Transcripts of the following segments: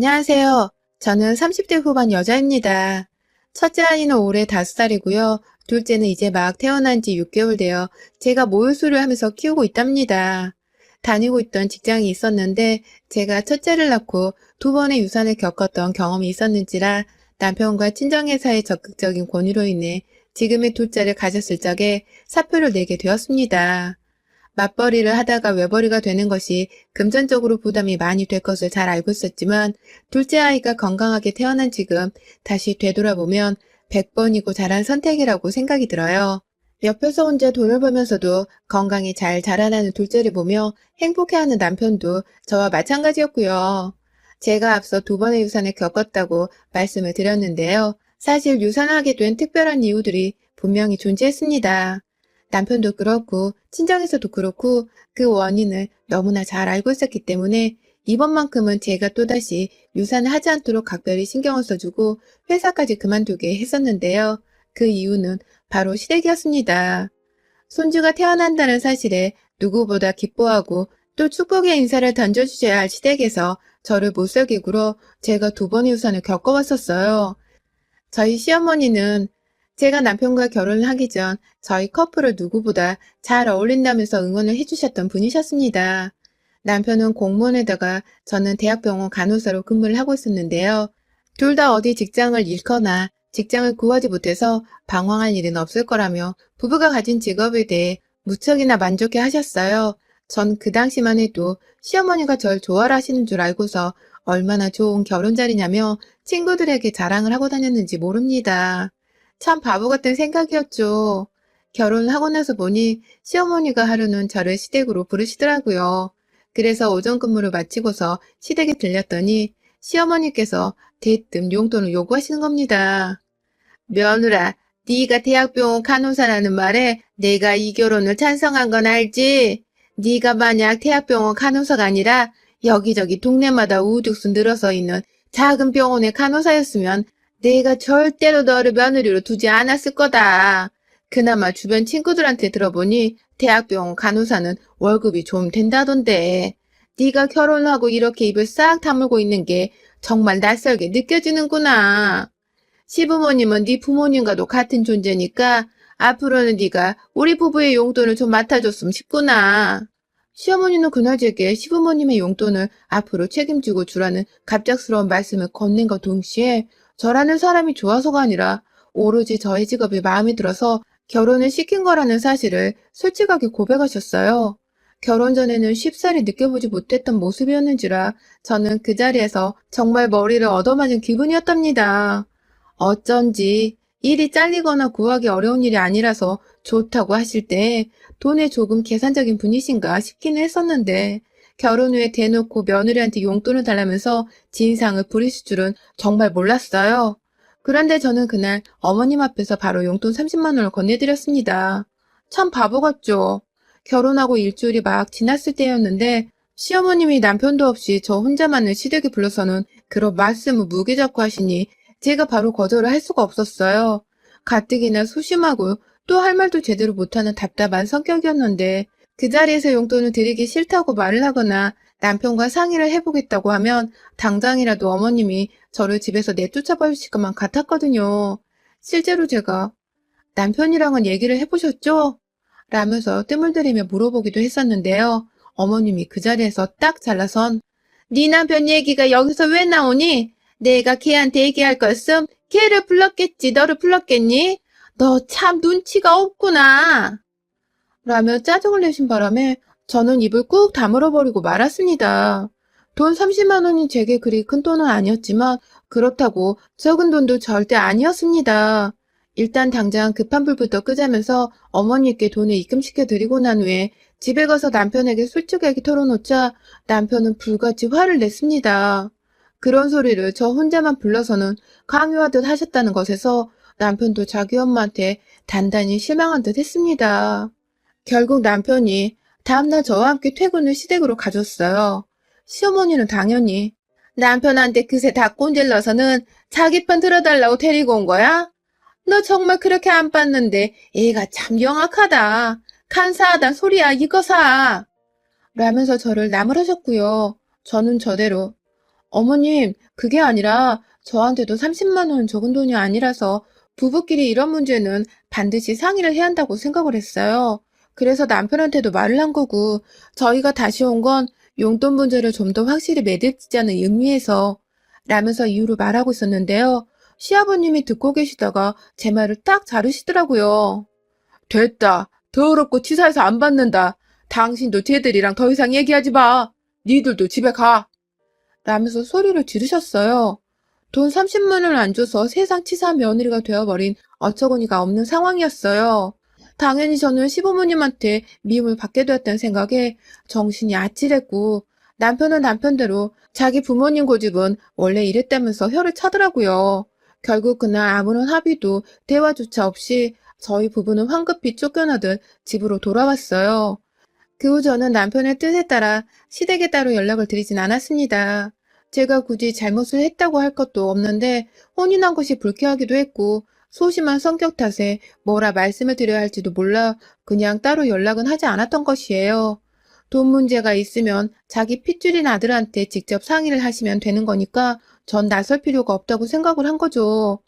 안녕하세요. 저는 30대 후반 여자입니다. 첫째 아이는 올해 5살이고요. 둘째는 이제 막 태어난 지 6개월 되어 제가 모유수를 하면서 키우고 있답니다. 다니고 있던 직장이 있었는데 제가 첫째를 낳고 두 번의 유산을 겪었던 경험이 있었는지라 남편과 친정회사의 적극적인 권유로 인해 지금의 둘째를 가졌을 적에 사표를 내게 되었습니다. 맞벌이를 하다가 외벌이가 되는 것이 금전적으로 부담이 많이 될 것을 잘 알고 있었지만 둘째 아이가 건강하게 태어난 지금 다시 되돌아보면 100번이고 잘한 선택이라고 생각이 들어요. 옆에서 혼자 돈을 벌면서도 건강히 잘 자라나는 둘째를 보며 행복해하는 남편도 저와 마찬가지였고요. 제가 앞서 두 번의 유산을 겪었다고 말씀을 드렸는데요. 사실 유산하게 된 특별한 이유들이 분명히 존재했습니다. 남편도 그렇고 친정에서도 그렇고 그 원인을 너무나 잘 알고 있었기 때문에 이번만큼은 제가 또다시 유산을 하지 않도록 각별히 신경을 써주고 회사까지 그만두게 했었는데요. 그 이유는 바로 시댁이었습니다. 손주가 태어난다는 사실에 누구보다 기뻐하고 또 축복의 인사를 던져주셔야 할 시댁에서 저를 못살게 굴어 제가 두 번의 유산을 겪어왔었어요. 저희 시어머니는 제가 남편과 결혼을 하기 전 저희 커플을 누구보다 잘 어울린다면서 응원을 해주셨던 분이셨습니다. 남편은 공무원에다가 저는 대학병원 간호사로 근무를 하고 있었는데요. 둘 다 어디 직장을 잃거나 직장을 구하지 못해서 방황할 일은 없을 거라며 부부가 가진 직업에 대해 무척이나 만족해 하셨어요. 전 그 당시만 해도 시어머니가 절 좋아라 하시는 줄 알고서 얼마나 좋은 결혼 자리냐며 친구들에게 자랑을 하고 다녔는지 모릅니다. 참 바보 같은 생각이었죠. 결혼을 하고 나서 보니 시어머니가 하루는 저를 시댁으로 부르시더라고요. 그래서 오전 근무를 마치고서 시댁에 들렸더니 시어머니께서 대뜸 용돈을 요구하시는 겁니다. 며느라, 네가 대학병원 간호사라는 말에 내가 이 결혼을 찬성한 건 알지? 네가 만약 대학병원 간호사가 아니라 여기저기 동네마다 우후죽순 늘어서 있는 작은 병원의 간호사였으면 내가 절대로 너를 며느리로 두지 않았을 거다. 그나마 주변 친구들한테 들어보니 대학병원 간호사는 월급이 좀 된다던데. 네가 결혼하고 이렇게 입을 싹 다물고 있는 게 정말 낯설게 느껴지는구나. 시부모님은 네 부모님과도 같은 존재니까 앞으로는 네가 우리 부부의 용돈을 좀 맡아줬으면 싶구나. 시어머니는 그날 제게 시부모님의 용돈을 앞으로 책임지고 주라는 갑작스러운 말씀을 건넨 것 동시에 저라는 사람이 좋아서가 아니라 오로지 저의 직업이 마음에 들어서 결혼을 시킨 거라는 사실을 솔직하게 고백하셨어요. 결혼 전에는 쉽사리 느껴보지 못했던 모습이었는지라 저는 그 자리에서 정말 머리를 얻어맞은 기분이었답니다. 어쩐지 일이 잘리거나 구하기 어려운 일이 아니라서 좋다고 하실 때 돈에 조금 계산적인 분이신가 싶기는 했었는데 결혼 후에 대놓고 며느리한테 용돈을 달라면서 진상을 부리실 줄은 정말 몰랐어요. 그런데 저는 그날 어머님 앞에서 바로 용돈 30만 원을 건네드렸습니다. 참 바보 같죠? 결혼하고 일주일이 막 지났을 때였는데 시어머님이 남편도 없이 저 혼자만을 시댁에 불러서는 그런 말씀을 무기잡고 하시니 제가 바로 거절을 할 수가 없었어요. 가뜩이나 소심하고 또 할 말도 제대로 못하는 답답한 성격이었는데 그 자리에서 용돈을 드리기 싫다고 말을 하거나 남편과 상의를 해보겠다고 하면 당장이라도 어머님이 저를 집에서 내쫓아 버리실 것만 같았거든요. 실제로 제가 남편이랑은 얘기를 해보셨죠? 라면서 뜸을 들이며 물어보기도 했었는데요. 어머님이 그 자리에서 딱 잘라선 네 남편 얘기가 여기서 왜 나오니? 내가 걔한테 얘기할 거였음 걔를 불렀겠지 너를 불렀겠니? 너 참 눈치가 없구나. 라며 짜증을 내신 바람에 저는 입을 꾹 다물어버리고 말았습니다. 돈 30만 원이 제게 그리 큰 돈은 아니었지만 그렇다고 적은 돈도 절대 아니었습니다. 일단 당장 급한 불부터 끄자면서 어머니께 돈을 입금시켜 드리고 난 후에 집에 가서 남편에게 솔직하게 털어놓자 남편은 불같이 화를 냈습니다. 그런 소리를 저 혼자만 불러서는 강요하듯 하셨다는 것에서 남편도 자기 엄마한테 단단히 실망한 듯 했습니다. 결국 남편이 다음날 저와 함께 퇴근을 시댁으로 가줬어요. 시어머니는 당연히 남편한테 그새 다 꼰질러서는 자기 편 들어달라고 데리고 온 거야? 너 정말 그렇게 안 봤는데 애가 참 영악하다. 간사하단 소리야 이거 사. 라면서 저를 나무라셨고요. 저는 저대로 어머님, 그게 아니라 저한테도 30만 원 적은 돈이 아니라서 부부끼리 이런 문제는 반드시 상의를 해야 한다고 생각을 했어요. 그래서 남편한테도 말을 한 거고, 저희가 다시 온 건 용돈 문제를 좀 더 확실히 매듭짓자는 의미에서 라면서 이유를 말하고 있었는데요. 시아버님이 듣고 계시다가 제 말을 딱 자르시더라고요. 됐다. 더럽고 치사해서 안 받는다. 당신도 쟤들이랑 더 이상 얘기하지 마. 니들도 집에 가. 라면서 소리를 지르셨어요. 돈 30만 원을 안 줘서 세상 치사한 며느리가 되어버린 어처구니가 없는 상황이었어요. 당연히 저는 시부모님한테 미움을 받게 되었다는 생각에 정신이 아찔했고, 남편은 남편대로 자기 부모님 고집은 원래 이랬다면서 혀를 차더라고요. 결국 그날 아무런 합의도 대화조차 없이 저희 부부는 황급히 쫓겨나듯 집으로 돌아왔어요. 그 후 저는 남편의 뜻에 따라 시댁에 따로 연락을 드리진 않았습니다. 제가 굳이 잘못을 했다고 할 것도 없는데 혼인한 것이 불쾌하기도 했고 소심한 성격 탓에 뭐라 말씀을 드려야 할지도 몰라 그냥 따로 연락은 하지 않았던 것이에요. 돈 문제가 있으면 자기 핏줄인 아들한테 직접 상의를 하시면 되는 거니까 전 나설 필요가 없다고 생각을 한 거죠.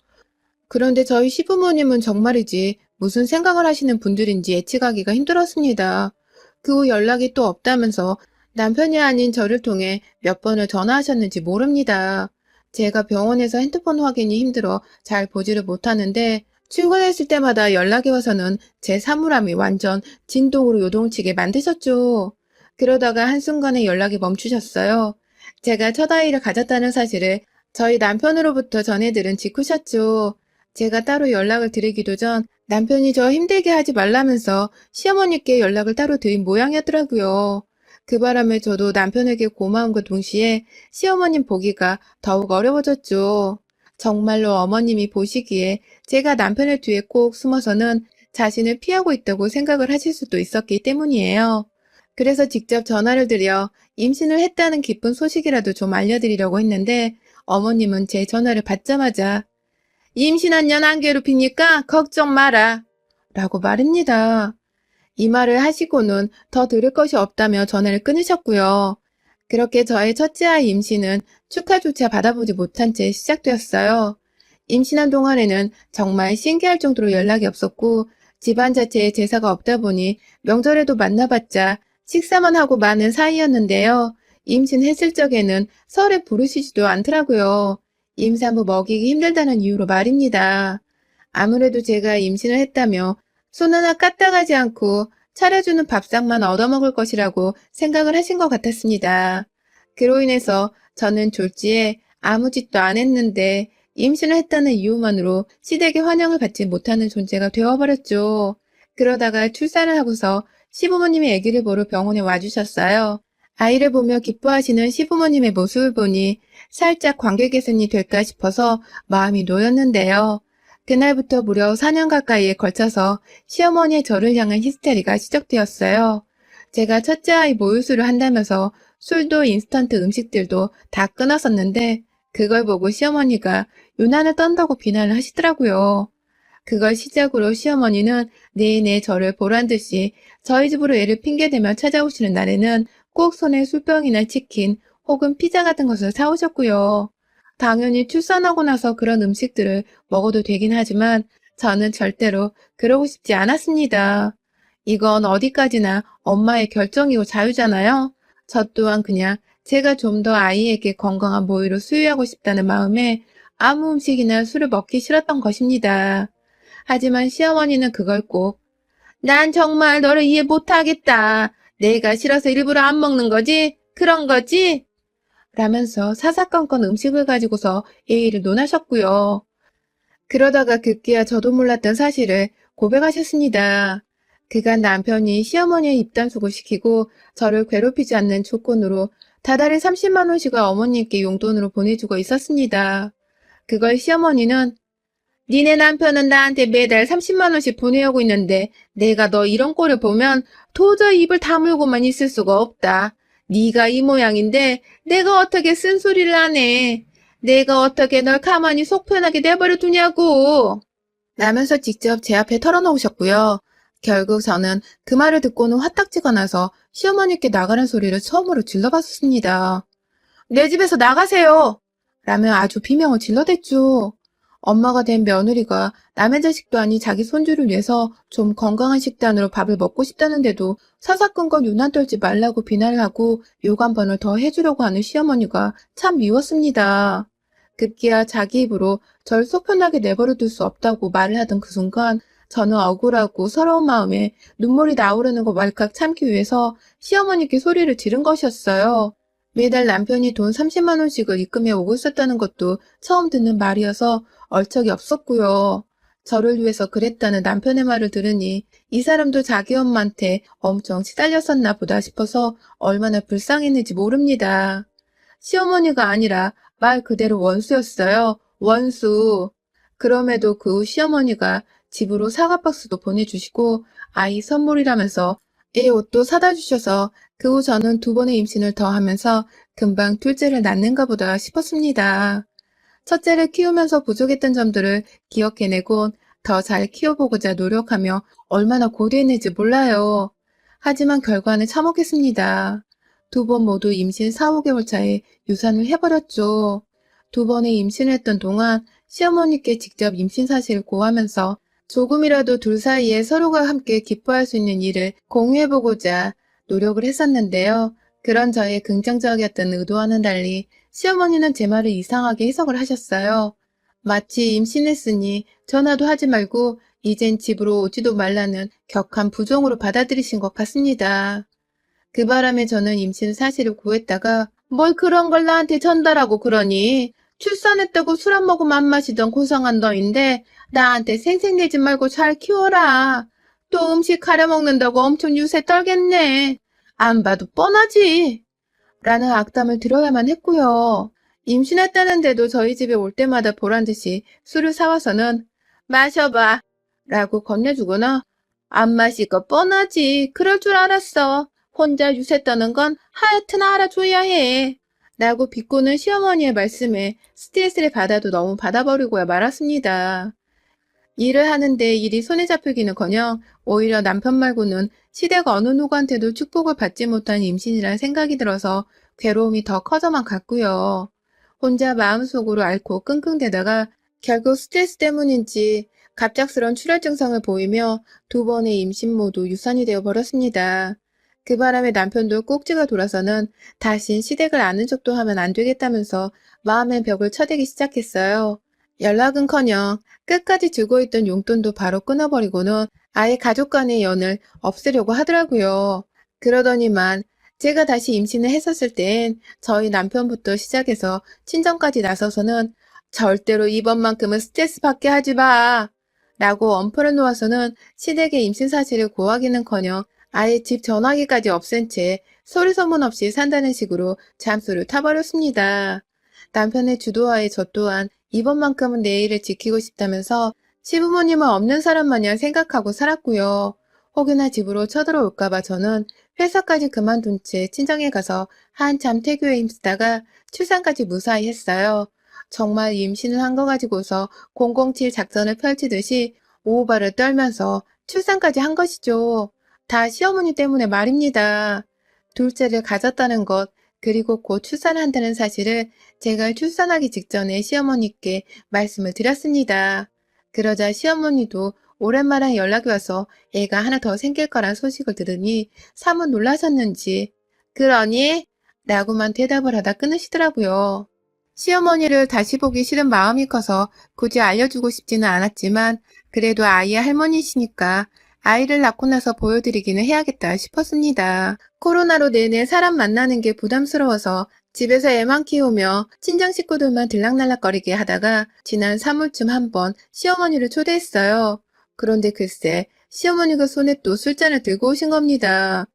그런데 저희 시부모님은 정말이지 무슨 생각을 하시는 분들인지 예측하기가 힘들었습니다. 그 후 연락이 또 없다면서 남편이 아닌 저를 통해 몇 번을 전화하셨는지 모릅니다. 제가 병원에서 핸드폰 확인이 힘들어 잘 보지를 못하는데 출근했을 때마다 연락이 와서는 제 사물함이 완전 진동으로 요동치게 만드셨죠. 그러다가 한순간에 연락이 멈추셨어요. 제가 첫 아이를 가졌다는 사실을 저희 남편으로부터 전해들은 직후셨죠. 제가 따로 연락을 드리기도 전 남편이 저 힘들게 하지 말라면서 시어머니께 연락을 따로 드린 모양이었더라고요. 그 바람에 저도 남편에게 고마움과 동시에 시어머님 보기가 더욱 어려워졌죠. 정말로 어머님이 보시기에 제가 남편의 뒤에 꼭 숨어서는 자신을 피하고 있다고 생각을 하실 수도 있었기 때문이에요. 그래서 직접 전화를 드려 임신을 했다는 기쁜 소식이라도 좀 알려드리려고 했는데 어머님은 제 전화를 받자마자 임신한 년 안 괴롭히니까 걱정 마라. 라고 말입니다. 이 말을 하시고는 더 들을 것이 없다며 전화를 끊으셨고요. 그렇게 저의 첫째 아이 임신은 축하조차 받아보지 못한 채 시작되었어요. 임신한 동안에는 정말 신기할 정도로 연락이 없었고 집안 자체에 제사가 없다 보니 명절에도 만나봤자 식사만 하고 마는 사이였는데요. 임신했을 적에는 설에 부르시지도 않더라고요. 임산부 먹이기 힘들다는 이유로 말입니다. 아무래도 제가 임신을 했다며 손 하나 까딱하지 않고 차려주는 밥상만 얻어먹을 것이라고 생각을 하신 것 같았습니다. 그로 인해서 저는 졸지에 아무 짓도 안 했는데 임신을 했다는 이유만으로 시댁의 환영을 받지 못하는 존재가 되어버렸죠. 그러다가 출산을 하고서 시부모님이 아기를 보러 병원에 와주셨어요. 아이를 보며 기뻐하시는 시부모님의 모습을 보니 살짝 관계 개선이 될까 싶어서 마음이 놓였는데요. 그날부터 무려 4년 가까이에 걸쳐서 시어머니의 저를 향한 히스테리가 시작되었어요. 제가 첫째 아이 모유수를 한다면서 술도 인스턴트 음식들도 다 끊었었는데 그걸 보고 시어머니가 유난을 떤다고 비난을 하시더라고요. 그걸 시작으로 시어머니는 내내 저를 보란 듯이 저희 집으로 애를 핑계대며 찾아오시는 날에는 꼭 손에 술병이나 치킨 혹은 피자 같은 것을 사오셨고요. 당연히 출산하고 나서 그런 음식들을 먹어도 되긴 하지만 저는 절대로 그러고 싶지 않았습니다. 이건 어디까지나 엄마의 결정이고 자유잖아요. 저 또한 그냥 제가 좀 더 아이에게 건강한 모유를 수유하고 싶다는 마음에 아무 음식이나 술을 먹기 싫었던 것입니다. 하지만 시어머니는 그걸 꼭 난 정말 너를 이해 못하겠다. 내가 싫어서 일부러 안 먹는 거지? 그런 거지? 라면서 사사건건 음식을 가지고서 예의를 논하셨고요. 그러다가 급기야 저도 몰랐던 사실을 고백하셨습니다. 그간 남편이 시어머니의 입단속을 시키고 저를 괴롭히지 않는 조건으로 다달이 30만 원씩을 어머니께 용돈으로 보내주고 있었습니다. 그걸 시어머니는 니네 남편은 나한테 매달 30만 원씩 보내오고 있는데 내가 너 이런 꼴을 보면 도저히 입을 다물고만 있을 수가 없다. 네가 이 모양인데 내가 어떻게 쓴소리를 하네. 내가 어떻게 널 가만히 속 편하게 내버려 두냐고. 라면서 직접 제 앞에 털어놓으셨고요. 결국 저는 그 말을 듣고는 화딱지가 나서 시어머니께 나가는 소리를 처음으로 질러봤습니다. 내 집에서 나가세요! 라며 아주 비명을 질러댔죠. 엄마가 된 며느리가 남의 자식도 아닌 자기 손주를 위해서 좀 건강한 식단으로 밥을 먹고 싶다는데도 사사건건 유난 떨지 말라고 비난을 하고 욕 한 번을 더 해주려고 하는 시어머니가 참 미웠습니다. 급기야 자기 입으로 절 속 편하게 내버려 둘 수 없다고 말을 하던 그 순간 저는 억울하고 서러운 마음에 눈물이 나오르는 거 왈칵 참기 위해서 시어머니께 소리를 지른 것이었어요. 매달 남편이 돈 30만 원씩을 입금해 오고 있었다는 것도 처음 듣는 말이어서 얼척이 없었고요. 저를 위해서 그랬다는 남편의 말을 들으니 이 사람도 자기 엄마한테 엄청 시달렸었나 보다 싶어서 얼마나 불쌍했는지 모릅니다. 시어머니가 아니라 말 그대로 원수였어요. 원수. 그럼에도 그 후 시어머니가 집으로 사과 박스도 보내주시고 아이 선물이라면서 애 옷도 사다 주셔서 그 후 저는 두 번의 임신을 더 하면서 금방 둘째를 낳는가 보다 싶었습니다. 첫째를 키우면서 부족했던 점들을 기억해내곤 더 잘 키워보고자 노력하며 얼마나 고대했는지 몰라요. 하지만 결과는 참혹했습니다. 두 번 모두 임신 4, 5개월 차에 유산을 해버렸죠. 두 번의 임신을 했던 동안 시어머니께 직접 임신 사실을 고하면서 조금이라도 둘 사이에 서로가 함께 기뻐할 수 있는 일을 공유해보고자 노력을 했었는데요. 그런 저의 긍정적이었던 의도와는 달리 시어머니는 제 말을 이상하게 해석을 하셨어요. 마치 임신했으니 전화도 하지 말고 이젠 집으로 오지도 말라는 격한 부정으로 받아들이신 것 같습니다. 그 바람에 저는 임신 사실을 구했다가 뭘 그런 걸 나한테 전달하고 그러니 출산했다고 술 안 먹으면 안 마시던 고상한 너인데 나한테 생색내지 말고 잘 키워라. 또 음식 가려 먹는다고 엄청 유세 떨겠네. 안 봐도 뻔하지. 라는 악담을 들어야만 했고요. 임신했다는데도 저희 집에 올 때마다 보란듯이 술을 사와서는 마셔봐 라고 건네주거나 안 마실 거 뻔하지. 그럴 줄 알았어. 혼자 유세 떠는 건 하여튼 알아줘야 해. 라고 비꼬는 시어머니의 말씀에 스트레스를 받아도 너무 받아버리고야 말았습니다. 일을 하는데 일이 손에 잡히기는커녕 오히려 남편 말고는 시댁 어느 누구한테도 축복을 받지 못한 임신이란 생각이 들어서 괴로움이 더 커져만 갔고요. 혼자 마음속으로 앓고 끙끙대다가 결국 스트레스 때문인지 갑작스런 출혈 증상을 보이며 두 번의 임신 모두 유산이 되어 버렸습니다. 그 바람에 남편도 꼭지가 돌아서는 다신 시댁을 아는 척도 하면 안 되겠다면서 마음의 벽을 쳐대기 시작했어요. 연락은커녕 끝까지 주고 있던 용돈도 바로 끊어버리고는 아예 가족 간의 연을 없애려고 하더라고요. 그러더니만 제가 다시 임신을 했었을 땐 저희 남편부터 시작해서 친정까지 나서서는 절대로 이번만큼은 스트레스 받게 하지 마. 라고 엄포를 놓아서는 시댁의 임신 사실을 고하기는커녕 아예 집 전화기까지 없앤 채 소리 소문 없이 산다는 식으로 잠수를 타버렸습니다. 남편의 주도하에 저 또한 이번만큼은 내일을 지키고 싶다면서 시부모님은 없는 사람 마냥 생각하고 살았고요. 혹여나 집으로 쳐들어올까봐 저는 회사까지 그만둔 채 친정에 가서 한참 태교에 힘쓰다가 출산까지 무사히 했어요. 정말 임신을 한 거 가지고서 007 작전을 펼치듯이 오후발을 떨면서 출산까지 한 것이죠. 다 시어머니 때문에 말입니다. 둘째를 가졌다는 것, 그리고 곧 출산한다는 사실을 제가 출산하기 직전에 시어머니께 말씀을 드렸습니다. 그러자 시어머니도 오랜만에 연락이 와서 애가 하나 더 생길 거란 소식을 들으니 사뭇 놀라셨는지 그러니? 라고만 대답을 하다 끊으시더라고요. 시어머니를 다시 보기 싫은 마음이 커서 굳이 알려주고 싶지는 않았지만 그래도 아이의 할머니시니까 아이를 낳고 나서 보여드리기는 해야겠다 싶었습니다. 코로나로 내내 사람 만나는 게 부담스러워서 집에서 애만 키우며 친정 식구들만 들락날락거리게 하다가 지난 3월쯤 한번 시어머니를 초대했어요. 그런데 글쎄 시어머니가 손에 또 술잔을 들고 오신 겁니다.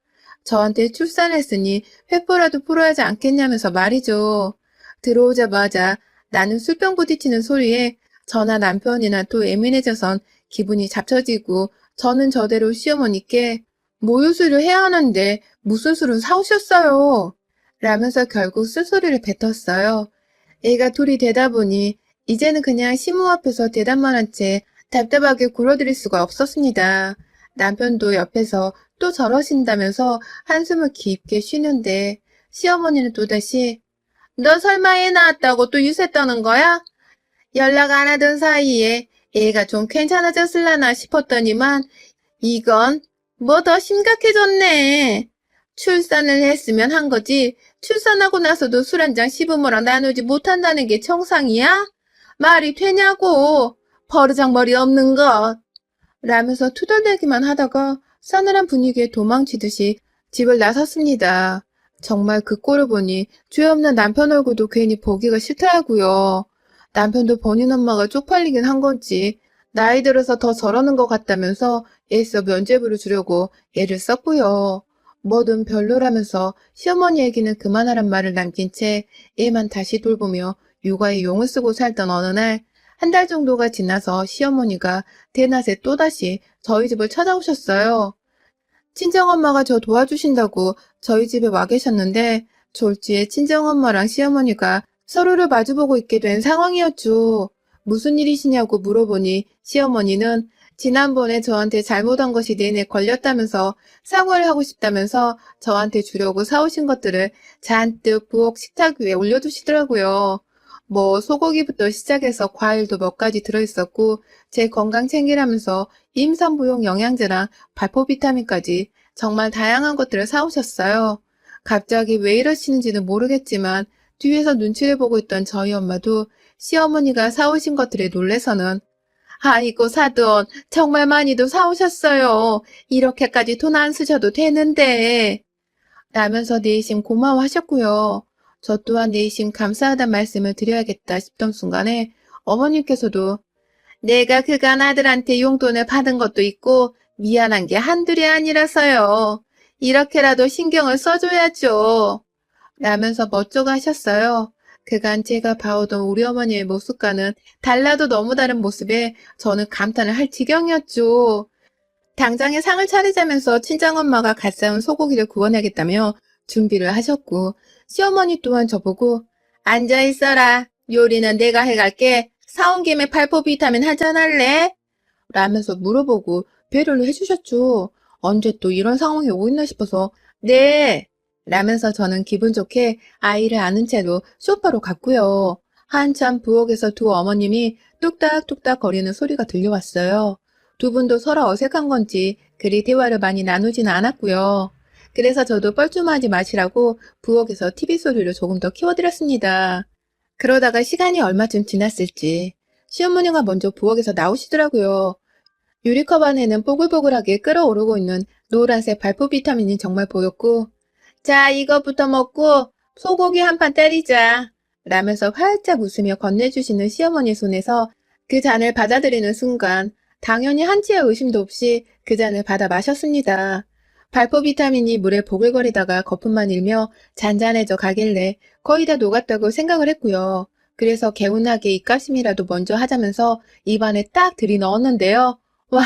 저한테 출산했으니 회포라도 풀어야 하지 않겠냐면서 말이죠. 들어오자마자 나는 술병 부딪히는 소리에 저나 남편이나 또 예민해져선 기분이 잡쳐지고 저는 저대로 시어머니께 모유수를 해야 하는데 무슨 술을 사오셨어요? 라면서 결국 쓴소리를 뱉었어요. 애가 둘이 되다 보니 이제는 그냥 시모 앞에서 대답만 한 채 답답하게 굴어드릴 수가 없었습니다. 남편도 옆에서 또 저러신다면서 한숨을 깊게 쉬는데 시어머니는 또다시 너 설마 애 낳았다고 또 유세 떠는 거야? 연락 안 하던 사이에 애가 좀 괜찮아졌을라나 싶었더니만 이건 뭐 더 심각해졌네. 출산을 했으면 한 거지. 출산하고 나서도 술 한 잔 시부모랑 나누지 못한다는 게 정상이야? 말이 되냐고. 버르장머리 없는 것. 라면서 투덜대기만 하다가 싸늘한 분위기에 도망치듯이 집을 나섰습니다. 정말 그 꼴을 보니 죄 없는 남편 얼굴도 괜히 보기가 싫더라고요. 남편도 본인 엄마가 쪽팔리긴 한 건지 나이 들어서 더 저러는 것 같다면서 애써 면죄부를 주려고 애를 썼고요. 뭐든 별로라면서 시어머니 얘기는 그만하란 말을 남긴 채 애만 다시 돌보며 육아에 용을 쓰고 살던 어느 날 한 달 정도가 지나서 시어머니가 대낮에 또다시 저희 집을 찾아오셨어요. 친정엄마가 저 도와주신다고 저희 집에 와 계셨는데 졸지에 친정엄마랑 시어머니가 서로를 마주보고 있게 된 상황이었죠. 무슨 일이시냐고 물어보니 시어머니는 지난번에 저한테 잘못한 것이 내내 걸렸다면서 사과를 하고 싶다면서 저한테 주려고 사오신 것들을 잔뜩 부엌 식탁 위에 올려두시더라고요. 뭐 소고기부터 시작해서 과일도 몇 가지 들어있었고 제 건강 챙기라면서 임산부용 영양제랑 발포 비타민까지 정말 다양한 것들을 사오셨어요. 갑자기 왜 이러시는지는 모르겠지만 뒤에서 눈치를 보고 있던 저희 엄마도 시어머니가 사오신 것들에 놀래서는 아이고 사돈 정말 많이도 사오셨어요. 이렇게까지 돈 안 쓰셔도 되는데 라면서 내심 고마워하셨고요. 저 또한 내심 감사하단 말씀을 드려야겠다 싶던 순간에 어머님께서도 내가 그간 아들한테 용돈을 받은 것도 있고 미안한 게 한둘이 아니라서요. 이렇게라도 신경을 써줘야죠. 라면서 멋쩍어 하셨어요. 그간 제가 봐오던 우리 어머니의 모습과는 달라도 너무 다른 모습에 저는 감탄을 할 지경이었죠. 당장에 상을 차리자면서 친정엄마가 갓 사온 소고기를 구워내겠다며 준비를 하셨고 시어머니 또한 저보고 앉아있어라. 요리는 내가 해갈게. 사온 김에 발포 비타민 한잔 할래? 라면서 물어보고 배려를 해주셨죠. 언제 또 이런 상황이 오고 있나 싶어서 네! 라면서 저는 기분 좋게 아이를 안은 채로 소파로 갔고요. 한참 부엌에서 두 어머님이 뚝딱뚝딱 거리는 소리가 들려왔어요. 두 분도 서로 어색한 건지 그리 대화를 많이 나누지는 않았고요. 그래서 저도 뻘쭘하지 마시라고 부엌에서 TV 소리를 조금 더 키워드렸습니다. 그러다가 시간이 얼마쯤 지났을지 시어머니가 먼저 부엌에서 나오시더라고요. 유리컵 안에는 뽀글뽀글하게 끓어오르고 있는 노란색 발포 비타민이 정말 보였고 자 이것부터 먹고 소고기 한 판 때리자 라면서 활짝 웃으며 건네주시는 시어머니 손에서 그 잔을 받아들이는 순간 당연히 한치의 의심도 없이 그 잔을 받아 마셨습니다. 발포 비타민이 물에 보글거리다가 거품만 일며 잔잔해져 가길래 거의 다 녹았다고 생각을 했고요. 그래서 개운하게 입가심이라도 먼저 하자면서 입안에 딱 들이넣었는데요. 와,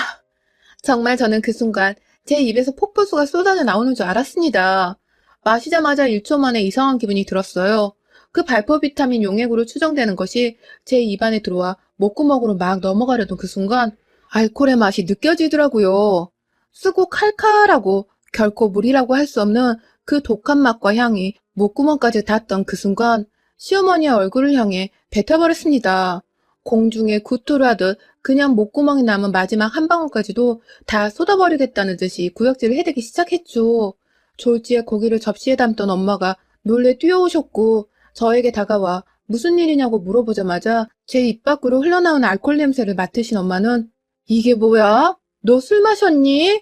정말 저는 그 순간 제 입에서 폭포수가 쏟아져 나오는 줄 알았습니다. 마시자마자 1초 만에 이상한 기분이 들었어요. 그 발포 비타민 용액으로 추정되는 것이 제 입안에 들어와 목구멍으로 막 넘어가려던 그 순간 알코올의 맛이 느껴지더라고요. 쓰고 칼칼하고 결코 물이라고 할 수 없는 그 독한 맛과 향이 목구멍까지 닿았던 그 순간 시어머니의 얼굴을 향해 뱉어버렸습니다. 공중에 구토를 하듯 그냥 목구멍에 남은 마지막 한 방울까지도 다 쏟아버리겠다는 듯이 구역질을 해대기 시작했죠. 졸지에 고기를 접시에 담던 엄마가 놀래 뛰어오셨고 저에게 다가와 무슨 일이냐고 물어보자마자 제 입 밖으로 흘러나온 알코올 냄새를 맡으신 엄마는 이게 뭐야? 너 술 마셨니?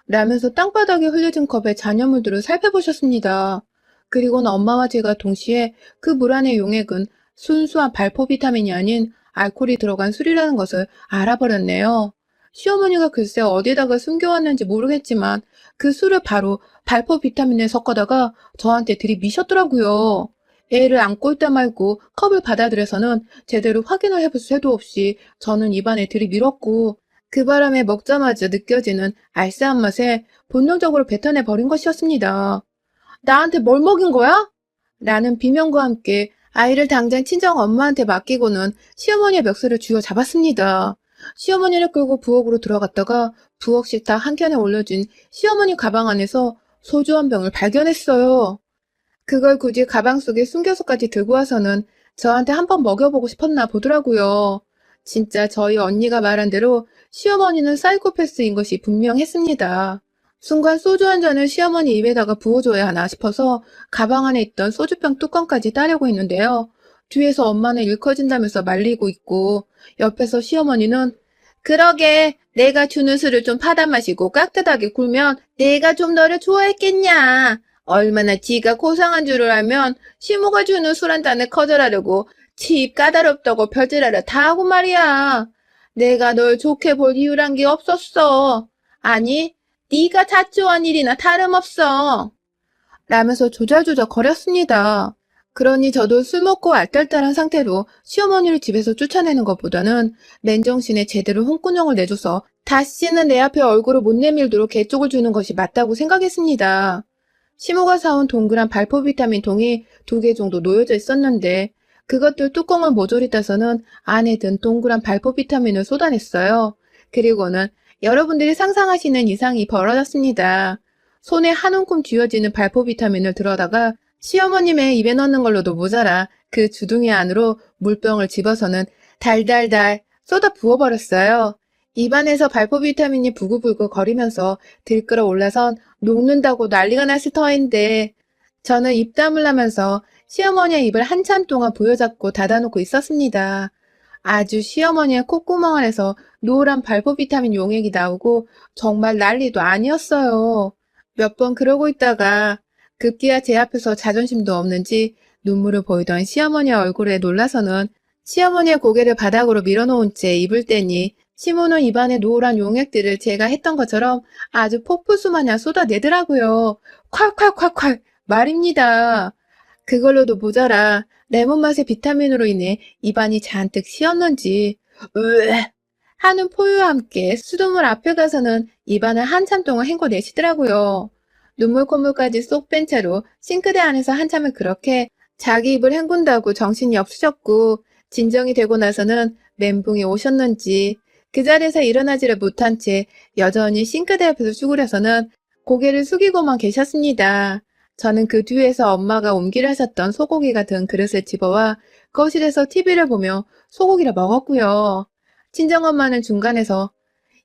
라면서 땅바닥에 흘려진 컵의 잔여물들을 살펴보셨습니다. 그리고는 엄마와 제가 동시에 그 물 안의 용액은 순수한 발포 비타민이 아닌 알코올이 들어간 술이라는 것을 알아버렸네요. 시어머니가 글쎄 어디다가 숨겨왔는지 모르겠지만 그 술을 바로 발포 비타민에 섞어다가 저한테 들이미셨더라고요. 애를 안고 있다 말고 컵을 받아들여서는 제대로 확인을 해볼 새도 없이 저는 입안에 들이밀었고 그 바람에 먹자마자 느껴지는 알싸한 맛에 본능적으로 뱉어내 버린 것이었습니다. 나한테 뭘 먹인 거야? 라는 비명과 함께 아이를 당장 친정 엄마한테 맡기고는 시어머니의 멱살을 쥐어 잡았습니다. 시어머니를 끌고 부엌으로 들어갔다가 부엌 식탁 한켠에 올려진 시어머니 가방 안에서 소주 한 병을 발견했어요. 그걸 굳이 가방 속에 숨겨서까지 들고 와서는 저한테 한번 먹여보고 싶었나 보더라고요. 진짜 저희 언니가 말한 대로 시어머니는 사이코패스인 것이 분명했습니다. 순간 소주 한 잔을 시어머니 입에다가 부어줘야 하나 싶어서 가방 안에 있던 소주병 뚜껑까지 따려고 했는데요. 뒤에서 엄마는 일커진다면서 말리고 있고 옆에서 시어머니는 그러게 내가 주는 술을 좀 받아 마시고 깍듯하게 굴면 내가 좀 너를 좋아했겠냐. 얼마나 지가 고상한 줄을 알면 시모가 주는 술 한 잔을 거절하려고 치 까다롭다고 별짓하려 다 하고 말이야. 내가 널 좋게 볼 이유란 게 없었어. 아니, 네가 자초한 일이나 다름없어. 라면서 조잘조잘 거렸습니다. 그러니 저도 술 먹고 알딸딸한 상태로 시어머니를 집에서 쫓아내는 것보다는 맨정신에 제대로 홍군형을 내줘서 다시는 내 앞에 얼굴을 못 내밀도록 개쪽을 주는 것이 맞다고 생각했습니다. 시모가 사온 동그란 발포 비타민 통이 2개 정도 놓여져 있었는데 그것들 뚜껑을 모조리 따서는 안에 든 동그란 발포 비타민을 쏟아냈어요. 그리고는 여러분들이 상상하시는 이상이 벌어졌습니다. 손에 한 움큼 쥐어지는 발포 비타민을 들어다가 시어머님의 입에 넣는 걸로도 모자라 그 주둥이 안으로 물병을 집어서는 달달달 쏟아 부어버렸어요. 입안에서 발포 비타민이 부글부글 거리면서 들끓어 올라선 녹는다고 난리가 났을 터인데 저는 입 다물라면서 시어머니의 입을 한참 동안 부여잡고 닫아놓고 있었습니다. 아주 시어머니의 콧구멍 안에서 노란 발포 비타민 용액이 나오고 정말 난리도 아니었어요. 몇 번 그러고 있다가 급기야 제 앞에서 자존심도 없는지 눈물을 보이던 시어머니의 얼굴에 놀라서는 시어머니의 고개를 바닥으로 밀어놓은 채 입을 떼니 시모는 입안에 노란 용액들을 제가 했던 것처럼 아주 폭포수 마냥 쏟아내더라고요. 콸콸콸콸 말입니다. 그걸로도 모자라 레몬 맛의 비타민으로 인해 입안이 잔뜩 시었는지 으에 하는 포유와 함께 수돗물 앞에 가서는 입안을 한참 동안 헹궈내시더라고요. 눈물 콧물까지 쏙 뺀 채로 싱크대 안에서 한참을 그렇게 자기 입을 헹군다고 정신이 없으셨고 진정이 되고 나서는 멘붕이 오셨는지 그 자리에서 일어나지를 못한 채 여전히 싱크대 옆에서 쭈그려서는 고개를 숙이고만 계셨습니다. 저는 그 뒤에서 엄마가 옮기려 하셨던 소고기 같은 그릇을 집어와 거실에서 TV를 보며 소고기를 먹었고요. 친정엄마는 중간에서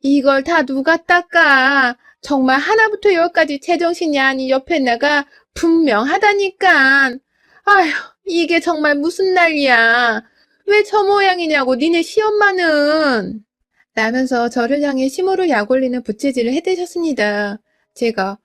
이걸 다 누가 닦아? 정말 하나부터 열까지 제정신이 아닌 옆에 나가 분명하다니깐. 아휴, 이게 정말 무슨 난리야. 왜 저 모양이냐고 니네 시엄마는. 라면서 저를 향해 시모를 약올리는 부채질을 해대셨습니다. 제가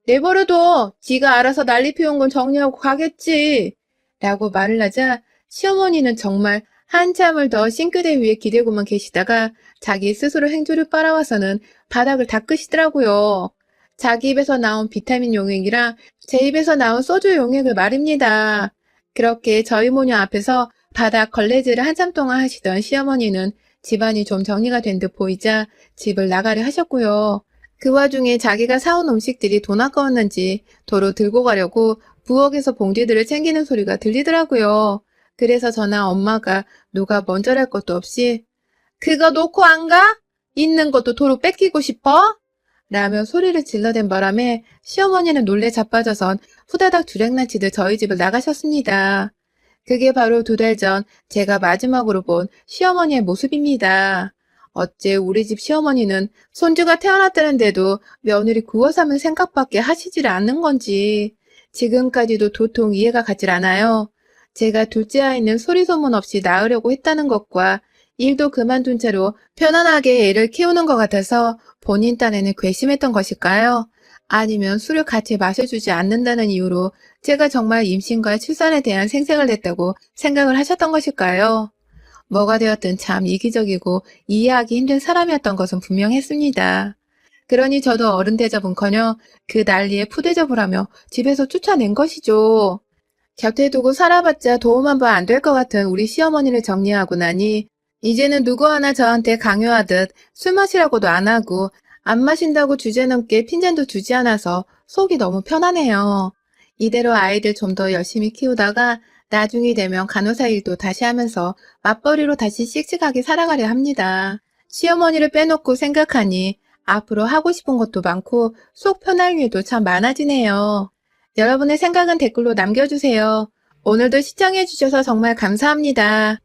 내버려둬. 지가 알아서 난리 피운 건 정리하고 가겠지. 라고 말을 하자 시어머니는 정말 한참을 더 싱크대 위에 기대고만 계시다가 자기 스스로 행주를 빨아와서는 바닥을 닦으시더라고요. 자기 입에서 나온 비타민 용액이랑 제 입에서 나온 소주 용액을 말입니다. 그렇게 저희 모녀 앞에서 바닥 걸레질을 한참 동안 하시던 시어머니는 집안이 좀 정리가 된 듯 보이자 집을 나가려 하셨고요. 그 와중에 자기가 사온 음식들이 돈 아까웠는지 도로 들고 가려고 부엌에서 봉지들을 챙기는 소리가 들리더라고요. 그래서 저나 엄마가 누가 먼저랄 것도 없이 그거 놓고 안 가? 있는 것도 도로 뺏기고 싶어? 라며 소리를 질러댄 바람에 시어머니는 놀래 자빠져선 후다닥 주랭나치듯 저희 집을 나가셨습니다. 그게 바로 2달 전 제가 마지막으로 본 시어머니의 모습입니다. 어째 우리 집 시어머니는 손주가 태어났다는데도 며느리 구워 삼을 생각밖에 하시질 않는 건지 지금까지도 도통 이해가 가질 않아요. 제가 둘째 아이는 소리 소문 없이 낳으려고 했다는 것과 일도 그만둔 채로 편안하게 애를 키우는 것 같아서 본인 딴에는 괘씸했던 것일까요? 아니면 술을 같이 마셔주지 않는다는 이유로 제가 정말 임신과 출산에 대한 생색을 냈다고 생각을 하셨던 것일까요? 뭐가 되었든 참 이기적이고 이해하기 힘든 사람이었던 것은 분명했습니다. 그러니 저도 어른 대접은커녕 그 난리에 푸대접을 하며 집에서 쫓아낸 것이죠. 곁에 두고 살아봤자 도움 한 번 안 될 것 같은 우리 시어머니를 정리하고 나니 이제는 누구 하나 저한테 강요하듯 술 마시라고도 안 하고 안 마신다고 주제넘게 핀잔도 주지 않아서 속이 너무 편하네요. 이대로 아이들 좀 더 열심히 키우다가 나중이 되면 간호사 일도 다시 하면서 맞벌이로 다시 씩씩하게 살아가려 합니다. 시어머니를 빼놓고 생각하니 앞으로 하고 싶은 것도 많고 속 편할 일도 참 많아지네요. 여러분의 생각은 댓글로 남겨주세요. 오늘도 시청해주셔서 정말 감사합니다.